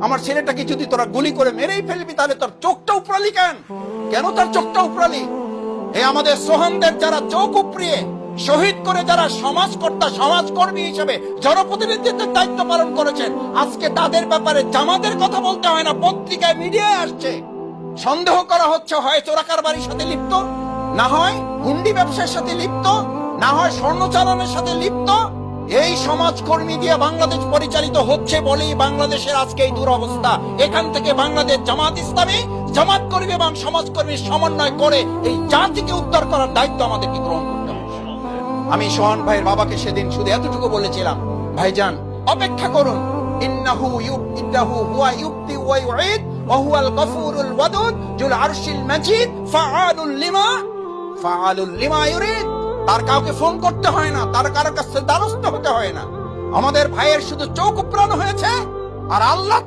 আমার ছেলেটাকে যদি তোরা গুলি করে মেরেই ফেলবি, তাহলে তোর চোখটা উপরালি কেন? কেন তার চোখটা উপরালি? এই আমাদের সোহানদের যারা চোখ উপড়িয়ে শহীদ করে, যারা সমাজকর্তা সমাজকর্মী হিসেবে জনপ্রতিনিধিত্বের দায়িত্ব পালন করেছেন, আজকে তাদের ব্যাপারে জামাতের কথা বলতে হয় না, পত্রিকায় মিডিয়ায় আসছে। সন্দেহ করা হচ্ছে হয় চোরাকারবারির সাথে লিপ্ত, না হয় হুন্ডি ব্যবসার সাথে লিপ্ত, না হয় স্বর্ণ চালানের সাথে লিপ্ত। এই সমাজকর্মী দিয়ে বাংলাদেশ পরিচালিত হচ্ছে বলেই বাংলাদেশের আজকে এই দুরবস্থা। এখান থেকে বাংলাদেশ জামাত ইসলামী, জামাত কর্মী এবং সমাজকর্মীর সমন্বয় করে এই জাতিকে উদ্ধার করার দায়িত্ব আমাদেরকে গ্রহণ করতে হবে। আমি সোহান ভাইয়ের বাবাকে সেদিন শুধু এতটুকু বলেছিলাম, ভাইজান অপেক্ষা করুন, ইন্নাহু হুয়া ইউবদি ওয়া ইউঈদ ওয়া হুয়াল গফুরুল ওয়াদুদ যুল আরশিল মাজিদ ফাআলুল লিমা ইউরিদ। তার কাউকে ফোন করতে হয় না, তার কারো কাছে দ্বারস্থ হতে হয় না। আমাদের ভাইয়ের শুধু চোখ উপড়ানো হয়েছে, আর আল্লাহ